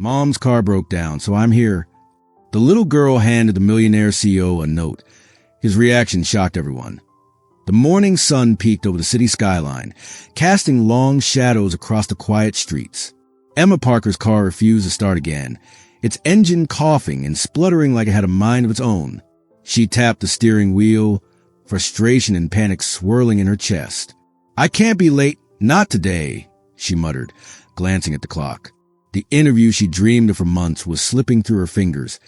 Mom's car broke down, so I'm here. The little girl handed the Millionaire CEO a note. His reaction shocked everyone. The morning sun peeked over the city skyline, casting long shadows across the quiet streets. Emma Parker's car refused to start again, its engine coughing and spluttering like it had a mind of its own. She tapped the steering wheel, frustration and panic swirling in her chest. "I can't be late, not today," she muttered, glancing at the clock. The interview she dreamed of for months was slipping through her fingers,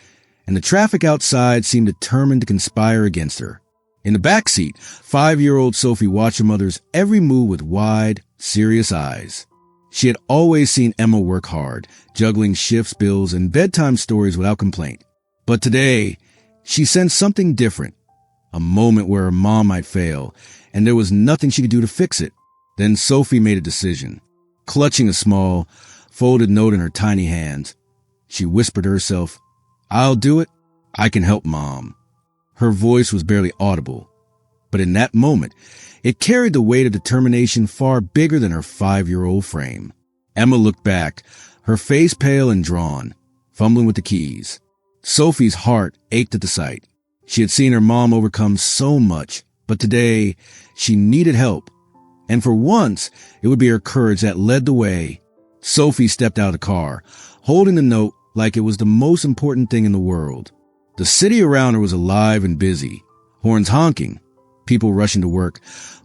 and the traffic outside seemed determined to conspire against her. In the back seat, 5-year-old Sophie watched her mother's every move with wide, serious eyes. She had always seen Emma work hard, juggling shifts, bills, and bedtime stories without complaint. But today, she sensed something different, a moment where her mom might fail, and there was nothing she could do to fix it. Then Sophie made a decision. Clutching a small, folded note in her tiny hands, she whispered to herself, "I'll do it. I can help Mom." Her voice was barely audible, but in that moment, it carried the weight of determination far bigger than her 5-year-old frame. Emma looked back, her face pale and drawn, fumbling with the keys. Sophie's heart ached at the sight. She had seen her mom overcome so much, but today she needed help. And for once, it would be her courage that led the way. Sophie stepped out of the car, holding the note like it was the most important thing in the world. The city around her was alive and busy, horns honking, people rushing to work,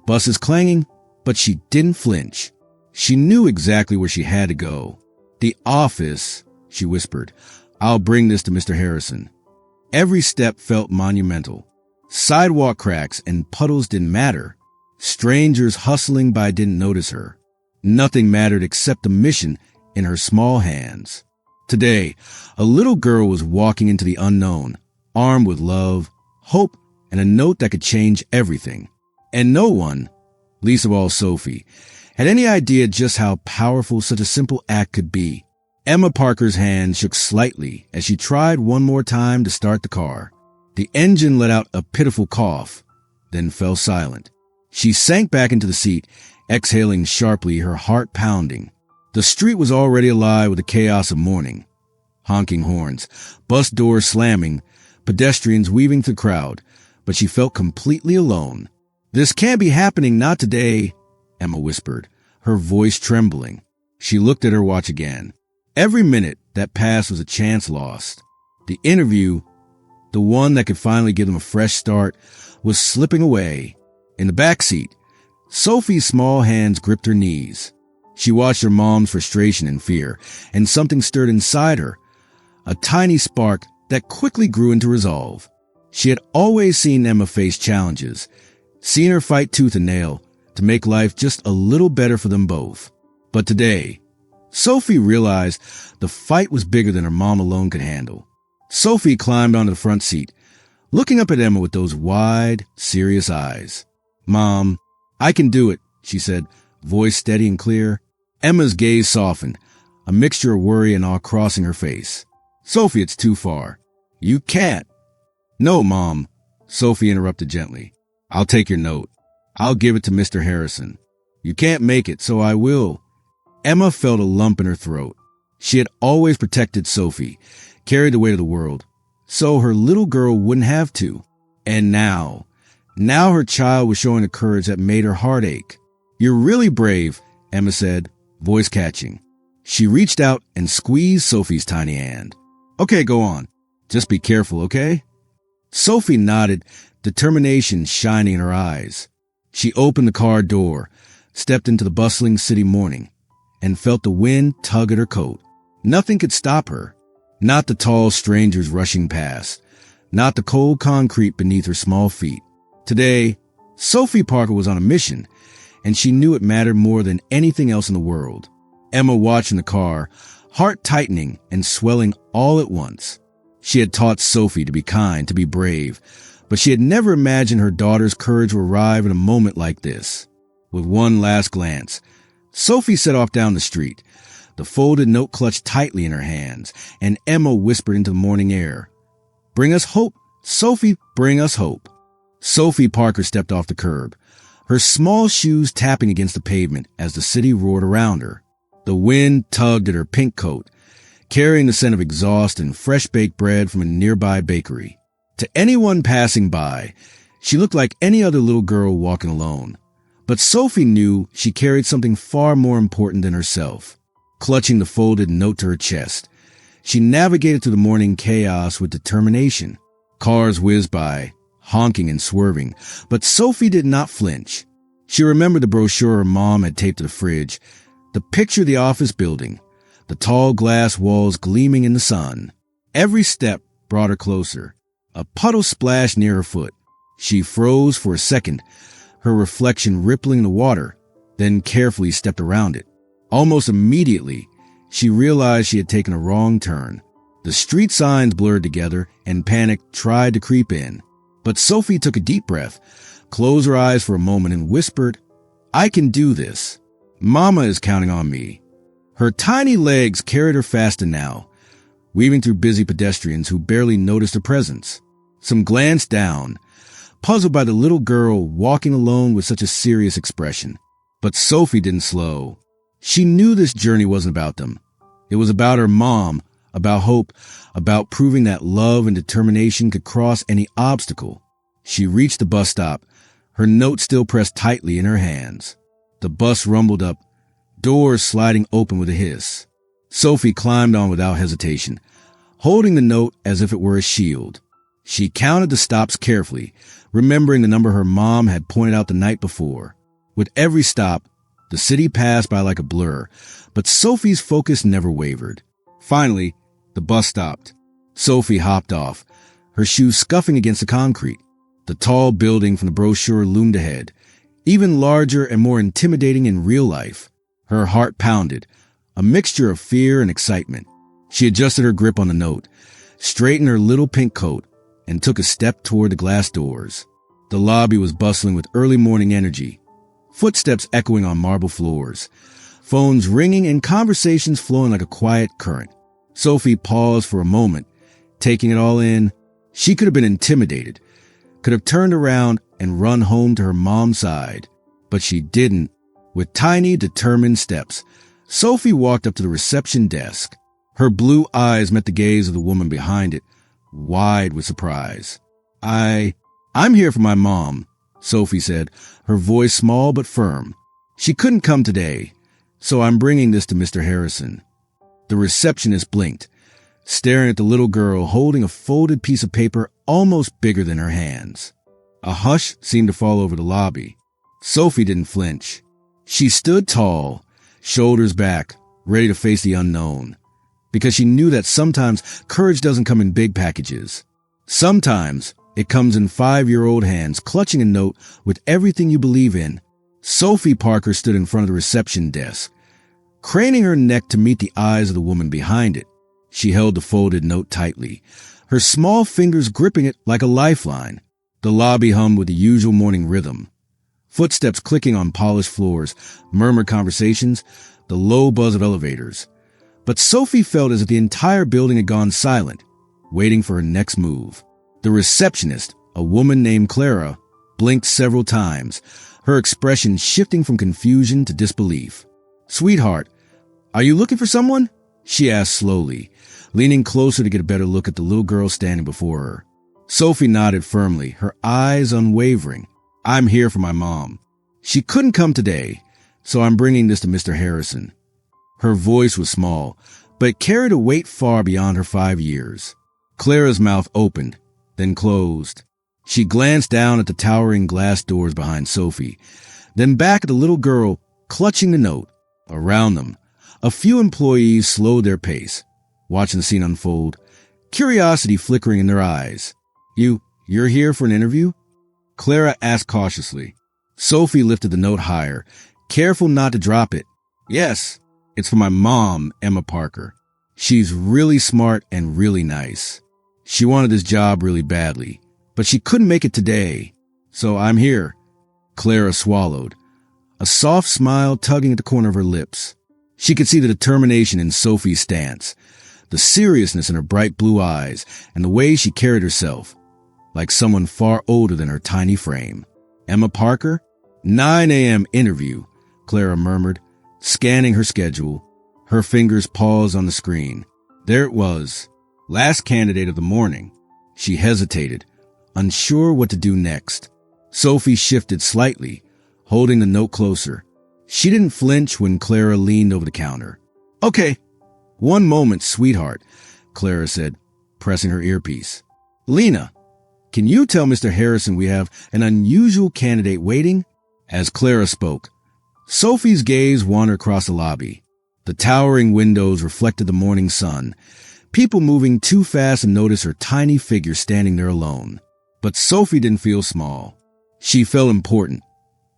buses clanging, but she didn't flinch. She knew exactly where she had to go. "The office," she whispered. "I'll bring this to Mr. Harrison." Every step felt monumental. Sidewalk cracks and puddles didn't matter. Strangers hustling by didn't notice her. Nothing mattered except the mission in her small hands. Today, a little girl was walking into the unknown, armed with love, hope, and a note that could change everything. And no one, least of all Sophie, had any idea just how powerful such a simple act could be. Emma Parker's hand shook slightly as she tried one more time to start the car. The engine let out a pitiful cough, then fell silent. She sank back into the seat, exhaling sharply, her heart pounding. The street was already alive with the chaos of morning. Honking horns, bus doors slamming, pedestrians weaving through the crowd, but she felt completely alone. "This can't be happening, not today," Emma whispered, her voice trembling. She looked at her watch again. Every minute that passed was a chance lost. The interview, the one that could finally give them a fresh start, was slipping away. In the back seat, Sophie's small hands gripped her knees. She watched her mom's frustration and fear, and something stirred inside her, a tiny spark that quickly grew into resolve. She had always seen Emma face challenges, seen her fight tooth and nail to make life just a little better for them both. But today, Sophie realized the fight was bigger than her mom alone could handle. Sophie climbed onto the front seat, looking up at Emma with those wide, serious eyes. "Mom, I can do it," she said, voice steady and clear. Emma's gaze softened, a mixture of worry and awe crossing her face. "Sophie, it's too far. You can't." "No, Mom," Sophie interrupted gently. "I'll take your note. I'll give it to Mr. Harrison. You can't make it, so I will." Emma felt a lump in her throat. She had always protected Sophie, carried the weight of the world, so her little girl wouldn't have to. And now her child was showing a courage that made her heart ache. "You're really brave," Emma said, voice catching. She reached out and squeezed Sophie's tiny hand. "Okay, go on. Just be careful, okay?" Sophie nodded, determination shining in her eyes. She opened the car door, stepped into the bustling city morning, and felt the wind tug at her coat. Nothing could stop her. Not the tall strangers rushing past, not the cold concrete beneath her small feet. Today, Sophie Parker was on a mission, and she knew it mattered more than anything else in the world. Emma watched in the car, heart tightening and swelling all at once. She had taught Sophie to be kind, to be brave, but she had never imagined her daughter's courage would arrive in a moment like this. With one last glance, Sophie set off down the street, the folded note clutched tightly in her hands, and Emma whispered into the morning air, "Bring us hope, Sophie, bring us hope." Sophie Parker stepped off the curb, her small shoes tapping against the pavement as the city roared around her. The wind tugged at her pink coat, carrying the scent of exhaust and fresh-baked bread from a nearby bakery. To anyone passing by, she looked like any other little girl walking alone. But Sophie knew she carried something far more important than herself. Clutching the folded note to her chest, she navigated through the morning chaos with determination. Cars whizzed by, honking and swerving, but Sophie did not flinch. She remembered the brochure her mom had taped to the fridge, the picture of the office building, the tall glass walls gleaming in the sun. Every step brought her closer. A puddle splashed near her foot. She froze for a second, her reflection rippling in the water, then carefully stepped around it. Almost immediately, she realized she had taken a wrong turn. The street signs blurred together, and panic tried to creep in. But Sophie took a deep breath, closed her eyes for a moment, and whispered, "I can do this. Mama is counting on me." Her tiny legs carried her faster now, weaving through busy pedestrians who barely noticed her presence. Some glanced down, puzzled by the little girl walking alone with such a serious expression. But Sophie didn't slow. She knew this journey wasn't about them. It was about her mom, about hope, about proving that love and determination could cross any obstacle. She reached the bus stop, her note still pressed tightly in her hands. The bus rumbled up, doors sliding open with a hiss. Sophie climbed on without hesitation, holding the note as if it were a shield. She counted the stops carefully, remembering the number her mom had pointed out the night before. With every stop, the city passed by like a blur, but Sophie's focus never wavered. Finally, the bus stopped. Sophie hopped off, her shoes scuffing against the concrete. The tall building from the brochure loomed ahead, even larger and more intimidating in real life. Her heart pounded, a mixture of fear and excitement. She adjusted her grip on the note, straightened her little pink coat, and took a step toward the glass doors. The lobby was bustling with early morning energy, footsteps echoing on marble floors, phones ringing and conversations flowing like a quiet current. Sophie paused for a moment, taking it all in. She could have been intimidated, could have turned around and run home to her mom's side, but she didn't. With tiny, determined steps, Sophie walked up to the reception desk. Her blue eyes met the gaze of the woman behind it, wide with surprise. I'm here for my mom," Sophie said, her voice small but firm. "She couldn't come today, so I'm bringing this to Mr. Harrison." The receptionist blinked, staring at the little girl holding a folded piece of paper almost bigger than her hands. A hush seemed to fall over the lobby. Sophie didn't flinch. She stood tall, shoulders back, ready to face the unknown, because she knew that sometimes courage doesn't come in big packages. Sometimes it comes in 5-year-old hands clutching a note with everything you believe in. Sophie Parker stood in front of the reception desk, craning her neck to meet the eyes of the woman behind it. She held the folded note tightly, her small fingers gripping it like a lifeline. The lobby hummed with the usual morning rhythm. Footsteps clicking on polished floors, murmured conversations, the low buzz of elevators. But Sophie felt as if the entire building had gone silent, waiting for her next move. The receptionist, a woman named Clara, blinked several times, her expression shifting from confusion to disbelief. "Sweetheart, are you looking for someone?" she asked slowly, leaning closer to get a better look at the little girl standing before her. Sophie nodded firmly, her eyes unwavering. "I'm here for my mom. She couldn't come today, so I'm bringing this to Mr. Harrison." Her voice was small, but it carried a weight far beyond her 5 years. Clara's mouth opened, then closed. She glanced down at the towering glass doors behind Sophie, then back at the little girl clutching the note. Around them, a few employees slowed their pace, watching the scene unfold, curiosity flickering in their eyes. You're here for an interview?" Clara asked cautiously. Sophie lifted the note higher, careful not to drop it. "Yes, it's for my mom, Emma Parker. She's really smart and really nice. She wanted this job really badly, but she couldn't make it today, so I'm here." Clara swallowed, a soft smile tugging at the corner of her lips. She could see the determination in Sophie's stance, the seriousness in her bright blue eyes, and the way she carried herself, like someone far older than her tiny frame. "Emma Parker? 9 a.m. interview," Clara murmured, scanning her schedule. Her fingers paused on the screen. There it was, last candidate of the morning. She hesitated, unsure what to do next. Sophie shifted slightly, holding the note closer. She didn't flinch when Clara leaned over the counter. "Okay, one moment, sweetheart," Clara said, pressing her earpiece. "Lena, can you tell Mr. Harrison we have an unusual candidate waiting?" As Clara spoke, Sophie's gaze wandered across the lobby. The towering windows reflected the morning sun, people moving too fast to notice her tiny figure standing there alone. But Sophie didn't feel small. She felt important,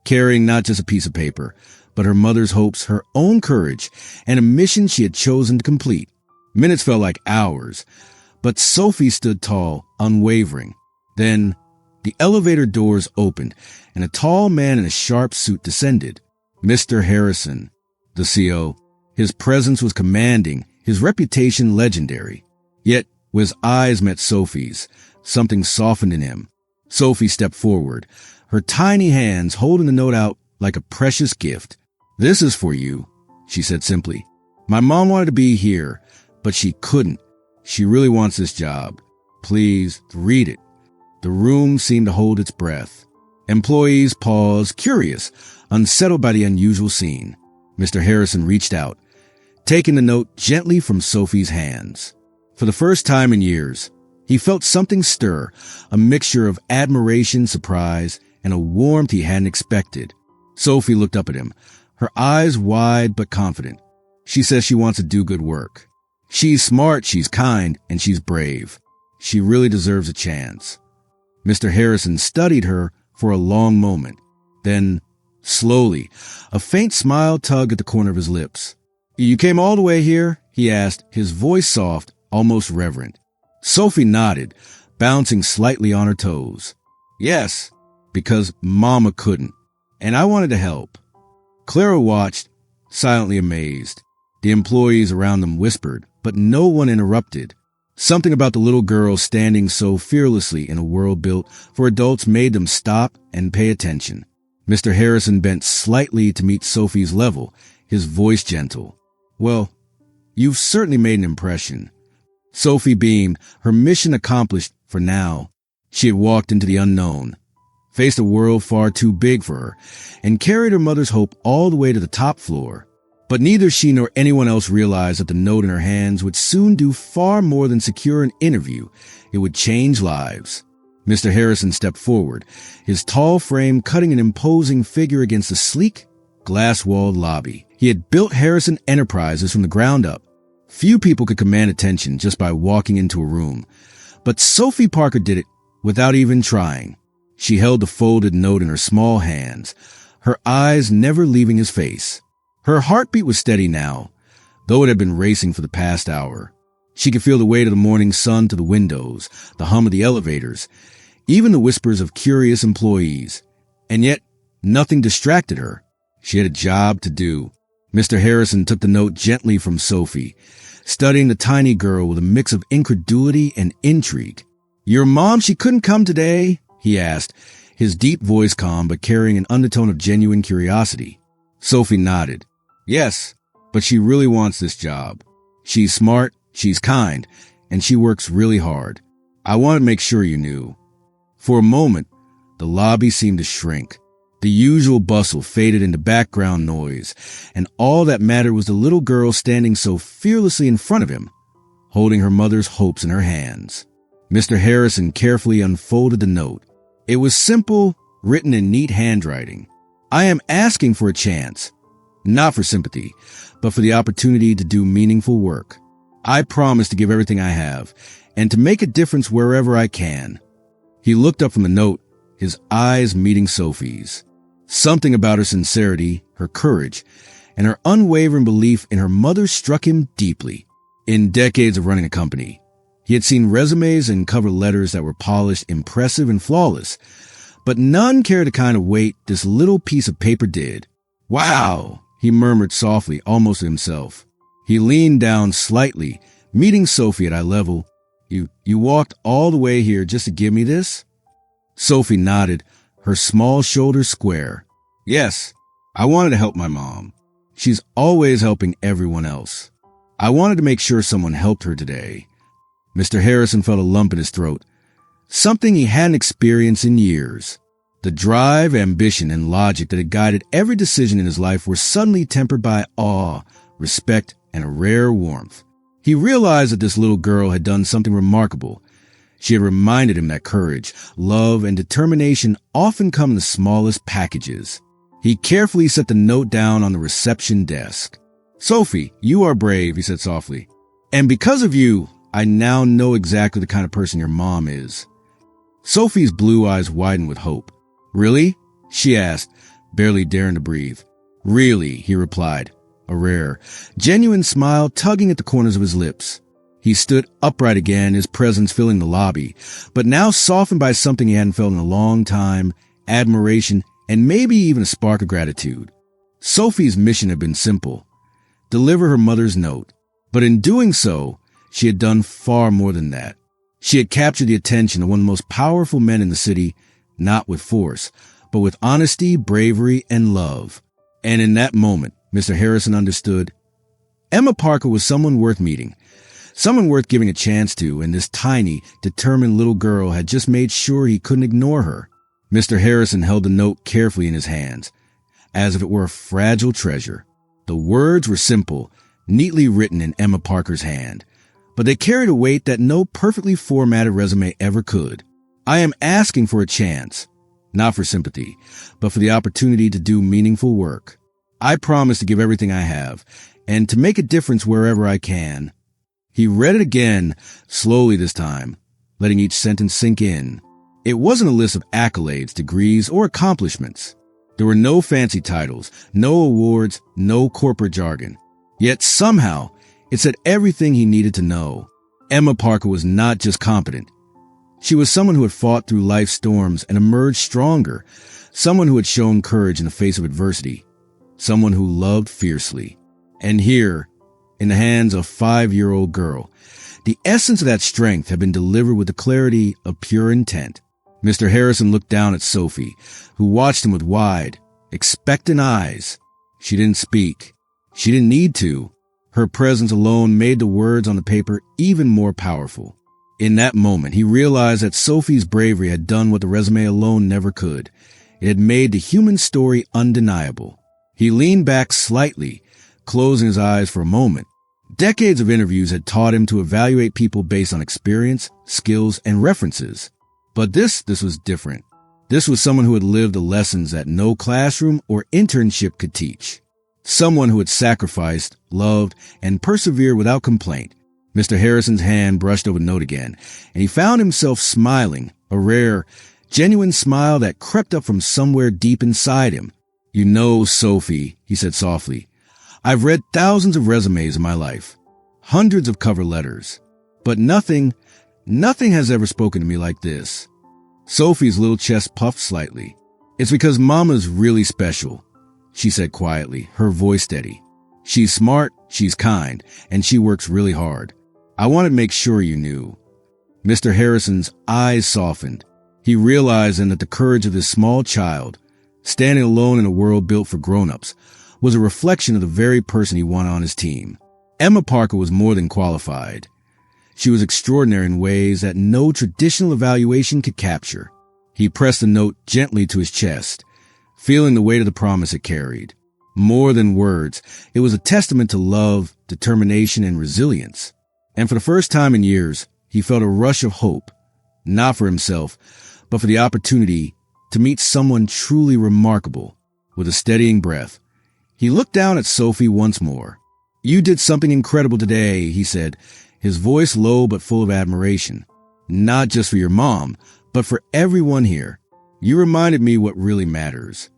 carrying not just a piece of paper, but her mother's hopes, her own courage, and a mission she had chosen to complete. Minutes felt like hours, but Sophie stood tall, unwavering. Then, the elevator doors opened, and a tall man in a sharp suit descended. Mr. Harrison, the CO. His presence was commanding, his reputation legendary. Yet, when his eyes met Sophie's, something softened in him. Sophie stepped forward, her tiny hands holding the note out like a precious gift. "This is for you," she said simply. "My mom wanted to be here, but she couldn't. She really wants this job. Please, read it." The room seemed to hold its breath. Employees paused, curious, unsettled by the unusual scene. Mr. Harrison reached out, taking the note gently from Sophie's hands. For the first time in years, he felt something stir, a mixture of admiration, surprise, and a warmth he hadn't expected. Sophie looked up at him, her eyes wide but confident. "She says she wants to do good work. She's smart, she's kind, and she's brave. She really deserves a chance." Mr. Harrison studied her for a long moment. Then, slowly, a faint smile tugged at the corner of his lips. "You came all the way here?" he asked, his voice soft, almost reverent. Sophie nodded, bouncing slightly on her toes. "Yes, because Mama couldn't, and I wanted to help." Clara watched, silently amazed. The employees around them whispered, but no one interrupted. Something about the little girl standing so fearlessly in a world built for adults made them stop and pay attention. Mr. Harrison bent slightly to meet Sophie's level, his voice gentle. "Well, you've certainly made an impression." Sophie beamed, her mission accomplished for now. She had walked into the unknown, faced a world far too big for her, and carried her mother's hope all the way to the top floor. But neither she nor anyone else realized that the note in her hands would soon do far more than secure an interview. It would change lives. Mr. Harrison stepped forward, his tall frame cutting an imposing figure against the sleek, glass-walled lobby. He had built Harrison Enterprises from the ground up. Few people could command attention just by walking into a room. But Sophie Parker did it without even trying. She held the folded note in her small hands, her eyes never leaving his face. Her heartbeat was steady now, though it had been racing for the past hour. She could feel the weight of the morning sun to the windows, the hum of the elevators, even the whispers of curious employees. And yet, nothing distracted her. She had a job to do. Mr. Harrison took the note gently from Sophie, studying the tiny girl with a mix of incredulity and intrigue. "Your mom, she couldn't come today?" he asked, his deep voice calm but carrying an undertone of genuine curiosity. Sophie nodded. "Yes, but she really wants this job. She's smart, she's kind, and she works really hard. I wanted to make sure you knew." For a moment, the lobby seemed to shrink. The usual bustle faded into background noise, and all that mattered was the little girl standing so fearlessly in front of him, holding her mother's hopes in her hands. Mr. Harrison carefully unfolded the note. It was simple, written in neat handwriting. "I am asking for a chance. Not for sympathy, but for the opportunity to do meaningful work. I promise to give everything I have, and to make a difference wherever I can." He looked up from the note, his eyes meeting Sophie's. Something about her sincerity, her courage, and her unwavering belief in her mother struck him deeply. In decades of running a company, he had seen resumes and cover letters that were polished, impressive, and flawless, but none carried the kind of weight this little piece of paper did. "Wow," he murmured softly, almost to himself. He leaned down slightly, meeting Sophie at eye level. You walked all the way here just to give me this?" Sophie nodded, her small shoulders square. "Yes, I wanted to help my mom. She's always helping everyone else. I wanted to make sure someone helped her today. Mr. Harrison felt a lump in his throat, something he hadn't experienced in years. The drive, ambition, and logic that had guided every decision in his life were suddenly tempered by awe, respect, and a rare warmth. He realized that this little girl had done something remarkable. She had reminded him that courage, love, and determination often come in the smallest packages. He carefully set the note down on the reception desk. "Sophie, you are brave," he said softly. "And because of you, I now know exactly the kind of person your mom is." Sophie's blue eyes widened with hope. "Really?" she asked, barely daring to breathe. "Really," he replied, a rare, genuine smile tugging at the corners of his lips. He stood upright again, his presence filling the lobby, but now softened by something he hadn't felt in a long time, admiration, and maybe even a spark of gratitude. Sophie's mission had been simple: deliver her mother's note. But in doing so, she had done far more than that. She had captured the attention of one of the most powerful men in the city, not with force, but with honesty, bravery, and love. And in that moment, Mr. Harrison understood. Emma Parker was someone worth meeting, someone worth giving a chance to, and this tiny, determined little girl had just made sure he couldn't ignore her. Mr. Harrison held the note carefully in his hands, as if it were a fragile treasure. The words were simple, neatly written in Emma Parker's hand, but they carried a weight that no perfectly formatted resume ever could. "I am asking for a chance, not for sympathy, but for the opportunity to do meaningful work. I promise to give everything I have, and to make a difference wherever I can." He read it again, slowly this time, letting each sentence sink in. It wasn't a list of accolades, degrees, or accomplishments. There were no fancy titles, no awards, no corporate jargon. Yet somehow, it said everything he needed to know. Emma Parker was not just competent. She was someone who had fought through life's storms and emerged stronger, someone who had shown courage in the face of adversity, someone who loved fiercely. And here, in the hands of a 5-year-old girl, the essence of that strength had been delivered with the clarity of pure intent. Mr. Harrison looked down at Sophie, who watched him with wide, expectant eyes. She didn't speak. She didn't need to. Her presence alone made the words on the paper even more powerful. In that moment, he realized that Sophie's bravery had done what the resume alone never could. It had made the human story undeniable. He leaned back slightly, closing his eyes for a moment. Decades of interviews had taught him to evaluate people based on experience, skills, and references. But this was different. This was someone who had lived the lessons that no classroom or internship could teach. Someone who had sacrificed, loved, and persevered without complaint. Mr. Harrison's hand brushed over the note again, and he found himself smiling, a rare, genuine smile that crept up from somewhere deep inside him. "You know, Sophie," he said softly, "I've read thousands of resumes in my life, hundreds of cover letters, but nothing has ever spoken to me like this." Sophie's little chest puffed slightly. "It's because Mama's really special," she said quietly, her voice steady. "She's smart, she's kind, and she works really hard. I wanted to make sure you knew." Mr. Harrison's eyes softened. He realized then that the courage of this small child, standing alone in a world built for grown-ups, was a reflection of the very person he wanted on his team. Emma Parker was more than qualified. She was extraordinary in ways that no traditional evaluation could capture. He pressed the note gently to his chest, feeling the weight of the promise it carried. More than words, it was a testament to love, determination, and resilience. And for the first time in years, he felt a rush of hope, not for himself, but for the opportunity to meet someone truly remarkable. With a steadying breath, he looked down at Sophie once more. "You did something incredible today," he said, his voice low but full of admiration. "Not just for your mom, but for everyone here. You reminded me what really matters."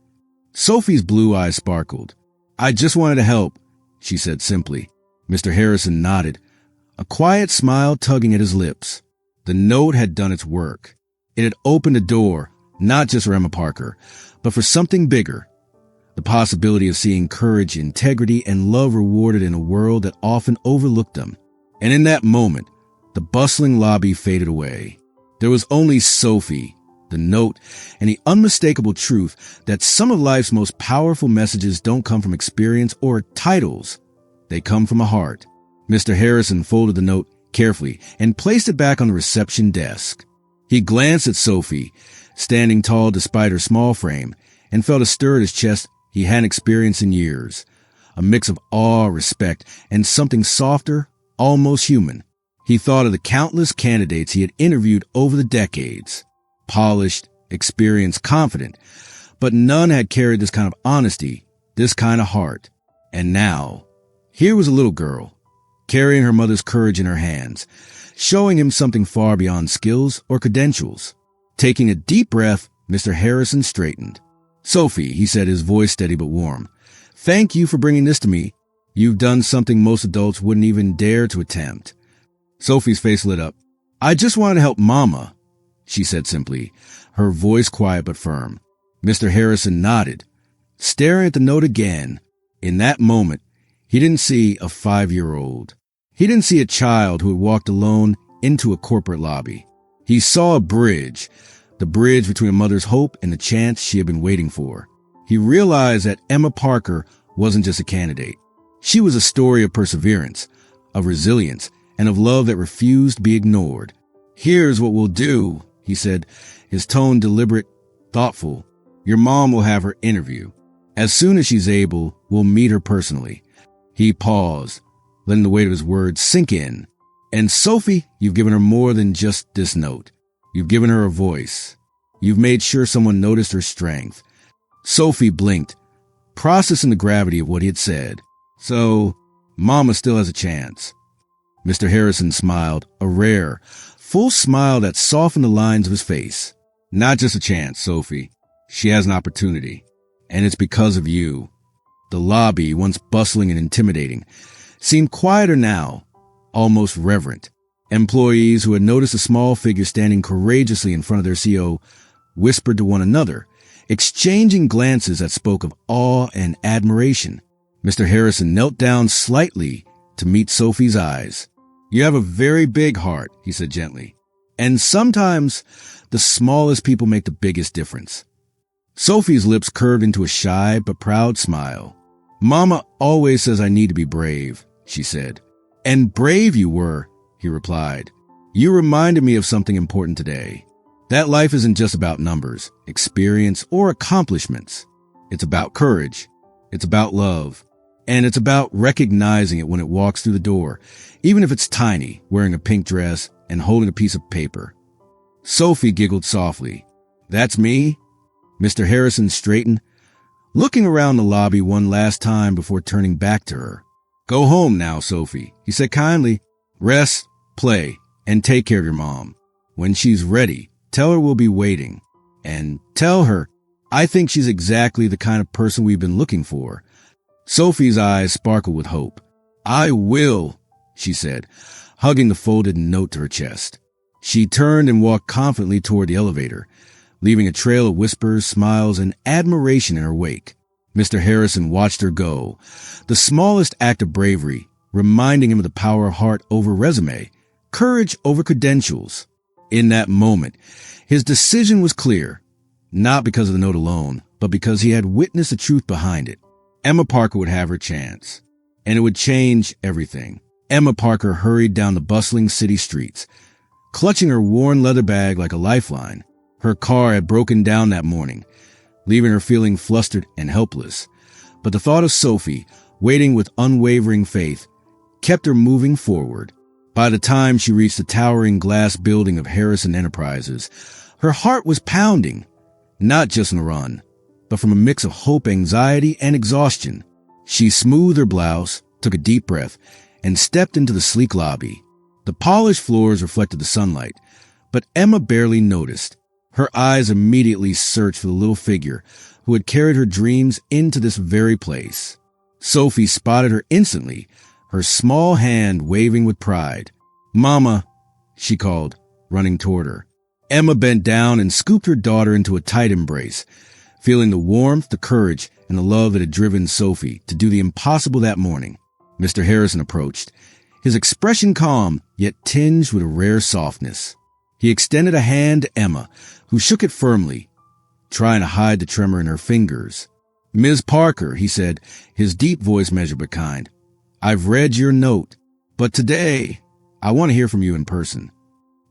Sophie's blue eyes sparkled. "I just wanted to help," she said simply. Mr. Harrison nodded, a quiet smile tugging at his lips. The note had done its work. It had opened a door, not just for Emma Parker, but for something bigger. The possibility of seeing courage, integrity, and love rewarded in a world that often overlooked them. And in that moment, the bustling lobby faded away. There was only Sophie, the note, and the unmistakable truth that some of life's most powerful messages don't come from experience or titles. They come from a heart. Mr. Harrison folded the note carefully and placed it back on the reception desk. He glanced at Sophie, standing tall despite her small frame, and felt a stir at his chest he hadn't experienced in years. A mix of awe, respect, and something softer, almost human. He thought of the countless candidates he had interviewed over the decades. Polished, experienced, confident. But none had carried this kind of honesty, this kind of heart. And now, here was a little girl, carrying her mother's courage in her hands, showing him something far beyond skills or credentials. Taking a deep breath, Mr. Harrison straightened. "Sophie," he said, his voice steady but warm, "thank you for bringing this to me. You've done something most adults wouldn't even dare to attempt." Sophie's face lit up. "I just wanted to help Mama," she said simply, her voice quiet but firm. Mr. Harrison nodded, staring at the note again. In that moment, he didn't see a 5-year-old. He didn't see a child who had walked alone into a corporate lobby. He saw a bridge, the bridge between a mother's hope and the chance she had been waiting for. He realized that Emma Parker wasn't just a candidate. She was a story of perseverance, of resilience, and of love that refused to be ignored. "Here's what we'll do," he said, his tone deliberate, thoughtful. "Your mom will have her interview. As soon as she's able, we'll meet her personally." He paused, letting the weight of his words sink in. "And Sophie, you've given her more than just this note. You've given her a voice. You've made sure someone noticed her strength." Sophie blinked, processing the gravity of what he had said. "So, Mama still has a chance." Mr. Harrison smiled, a rare, full smile that softened the lines of his face. "Not just a chance, Sophie. She has an opportunity. And it's because of you." The lobby, once bustling and intimidating, seemed quieter now, almost reverent. Employees who had noticed a small figure standing courageously in front of their CEO whispered to one another, exchanging glances that spoke of awe and admiration. Mr. Harrison knelt down slightly to meet Sophie's eyes. "You have a very big heart," he said gently. "And sometimes the smallest people make the biggest difference." Sophie's lips curved into a shy but proud smile. "Mama always says I need to be brave," she said. "And brave you were," he replied. "You reminded me of something important today. That life isn't just about numbers, experience, or accomplishments. It's about courage. It's about love. And it's about recognizing it when it walks through the door, even if it's tiny, wearing a pink dress and holding a piece of paper." Sophie giggled softly. "That's me?" Mr. Harrison straightened, looking around the lobby one last time before turning back to her. "Go home now, Sophie," he said kindly. "Rest, play, and take care of your mom. When she's ready, tell her we'll be waiting. And tell her, I think she's exactly the kind of person we've been looking for." Sophie's eyes sparkled with hope. "I will," she said, hugging the folded note to her chest. She turned and walked confidently toward the elevator, leaving a trail of whispers, smiles, and admiration in her wake. Mr. Harrison watched her go, the smallest act of bravery, reminding him of the power of heart over resume, courage over credentials. In that moment, his decision was clear, not because of the note alone, but because he had witnessed the truth behind it. Emma Parker would have her chance, and it would change everything. Emma Parker hurried down the bustling city streets, clutching her worn leather bag like a lifeline. Her car had broken down that morning, leaving her feeling flustered and helpless. But the thought of Sophie, waiting with unwavering faith, kept her moving forward. By the time she reached the towering glass building of Harrison Enterprises, her heart was pounding, not just in a run, but from a mix of hope, anxiety, and exhaustion. She smoothed her blouse, took a deep breath, and stepped into the sleek lobby. The polished floors reflected the sunlight, but Emma barely noticed. Her eyes immediately searched for the little figure who had carried her dreams into this very place. Sophie spotted her instantly, her small hand waving with pride. "Mama," she called, running toward her. Emma bent down and scooped her daughter into a tight embrace, feeling the warmth, the courage, and the love that had driven Sophie to do the impossible that morning. Mr. Harrison approached, his expression calm, yet tinged with a rare softness. He extended a hand to Emma, who shook it firmly, trying to hide the tremor in her fingers. "Ms. Parker," he said, his deep voice measured but kind, "I've read your note. But today, I want to hear from you in person.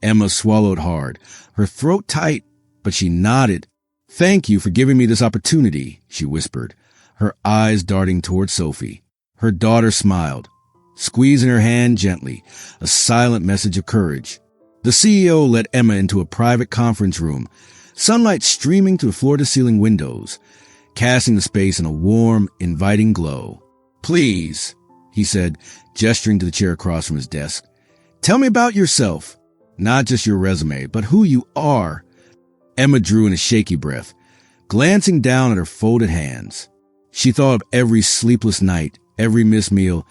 Emma swallowed hard, her throat tight, but she nodded. Thank you for giving me this opportunity, she whispered, her eyes darting toward Sophie. Her daughter smiled, squeezing her hand gently, a silent message of courage. The CEO led Emma into a private conference room, sunlight streaming through floor-to-ceiling windows, casting the space in a warm, inviting glow. Please, he said, gesturing to the chair across from his desk. Tell me about yourself. Not just your resume, but who you are. Emma drew in a shaky breath, glancing down at her folded hands. She thought of every sleepless night, every missed meal,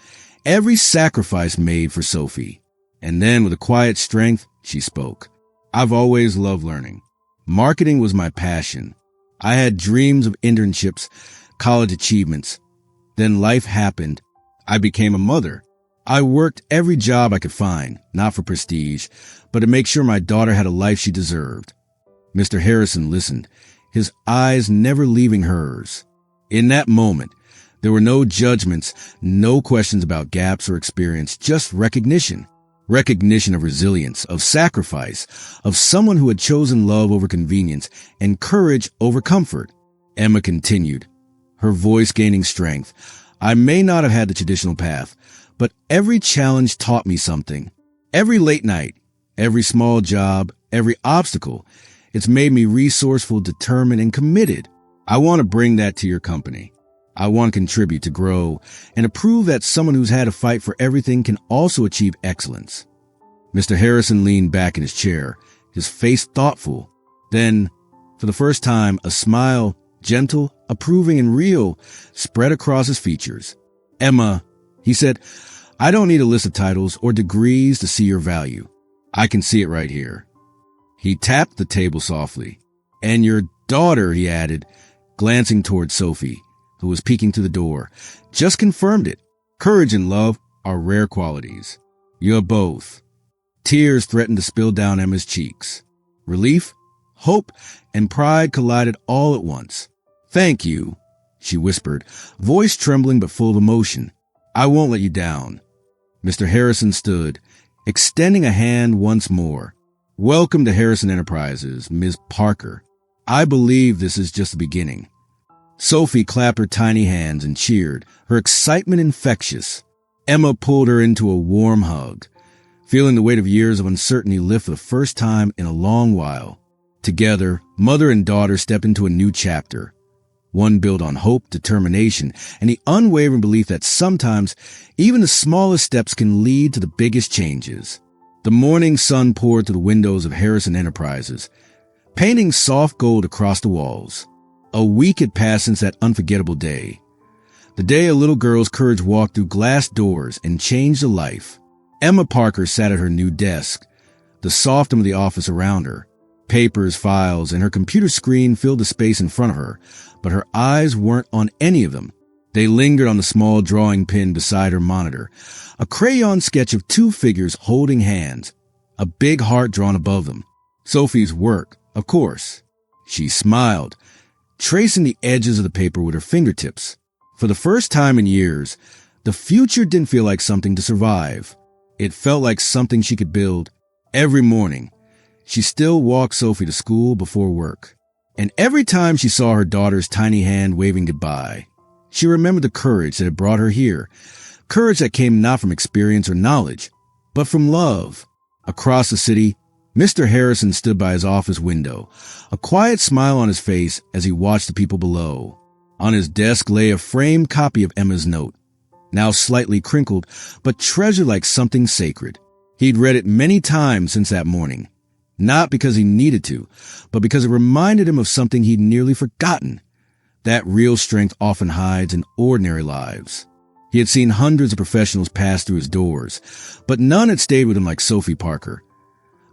every sacrifice made for Sophie. And then, with a quiet strength, she spoke. I've always loved learning. Marketing was my passion. I had dreams of internships, college achievements. Then life happened. I became a mother. I worked every job I could find, not for prestige, but to make sure my daughter had a life she deserved. Mr. Harrison listened, his eyes never leaving hers. In that moment, there were no judgments, no questions about gaps or experience, just recognition. Recognition of resilience, of sacrifice, of someone who had chosen love over convenience and courage over comfort. Emma continued, her voice gaining strength. I may not have had the traditional path, but every challenge taught me something. Every late night, every small job, every obstacle, it's made me resourceful, determined, and committed. I want to bring that to your company. I want to contribute to grow and to prove that someone who's had to fight for everything can also achieve excellence. Mr. Harrison leaned back in his chair, his face thoughtful. Then, for the first time, a smile, gentle, approving, and real, spread across his features. Emma, he said, I don't need a list of titles or degrees to see your value. I can see it right here. He tapped the table softly. And your daughter, he added, glancing toward Sophie, who was peeking through the door, just confirmed it. Courage and love are rare qualities. You're both. Tears threatened to spill down Emma's cheeks. Relief, hope, and pride collided all at once. Thank you, she whispered, voice trembling but full of emotion. I won't let you down. Mr. Harrison stood, extending a hand once more. Welcome to Harrison Enterprises, Ms. Parker. I believe this is just the beginning. Sophie clapped her tiny hands and cheered, her excitement infectious. Emma pulled her into a warm hug, feeling the weight of years of uncertainty lift for the first time in a long while. Together, mother and daughter stepped into a new chapter, one built on hope, determination, and the unwavering belief that sometimes even the smallest steps can lead to the biggest changes. The morning sun poured through the windows of Harrison Enterprises, painting soft gold across the walls. A week had passed since that unforgettable day. The day a little girl's courage walked through glass doors and changed a life. Emma Parker sat at her new desk, the softness of the office around her. Papers, files, and her computer screen filled the space in front of her, but her eyes weren't on any of them. They lingered on the small drawing pin beside her monitor, a crayon sketch of two figures holding hands, a big heart drawn above them. Sophie's work, of course. She smiled, tracing the edges of the paper with her fingertips. For the first time in years, the future didn't feel like something to survive. It felt like something she could build. Every morning, she still walked Sophie to school before work. And every time she saw her daughter's tiny hand waving goodbye, she remembered the courage that had brought her here. Courage that came not from experience or knowledge, but from love. Across the city, Mr. Harrison stood by his office window, a quiet smile on his face as he watched the people below. On his desk lay a framed copy of Emma's note, now slightly crinkled, but treasured like something sacred. He'd read it many times since that morning, not because he needed to, but because it reminded him of something he'd nearly forgotten. That real strength often hides in ordinary lives. He had seen hundreds of professionals pass through his doors, but none had stayed with him like Sophie Parker.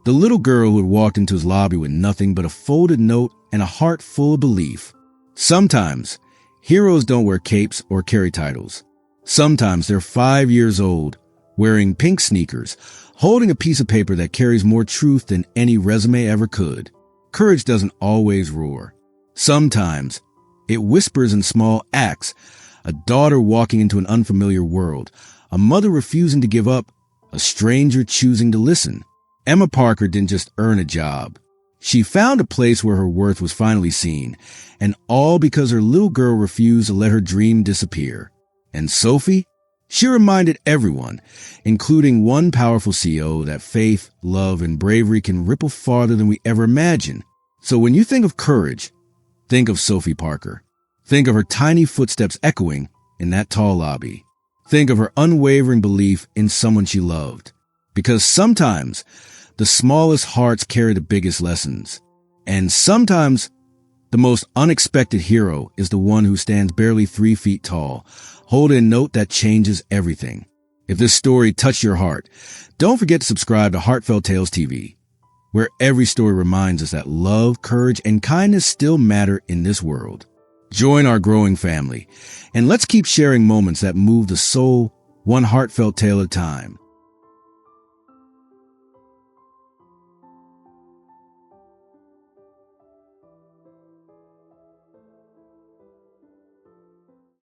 The little girl who had walked into his lobby with nothing but a folded note and a heart full of belief. Sometimes, heroes don't wear capes or carry titles. Sometimes they're 5 years old, wearing pink sneakers, holding a piece of paper that carries more truth than any resume ever could. Courage doesn't always roar. Sometimes, it whispers in small acts, a daughter walking into an unfamiliar world, a mother refusing to give up, a stranger choosing to listen. Emma Parker didn't just earn a job. She found a place where her worth was finally seen, and all because her little girl refused to let her dream disappear. And Sophie? She reminded everyone, including one powerful CEO, that faith, love, and bravery can ripple farther than we ever imagined. So when you think of courage, think of Sophie Parker. Think of her tiny footsteps echoing in that tall lobby. Think of her unwavering belief in someone she loved. Because sometimes the smallest hearts carry the biggest lessons. And sometimes the most unexpected hero is the one who stands barely 3 feet tall, holding a note that changes everything. If this story touched your heart, don't forget to subscribe to Heartfelt Tales TV, where every story reminds us that love, courage, and kindness still matter in this world. Join our growing family, and let's keep sharing moments that move the soul, one heartfelt tale at a time.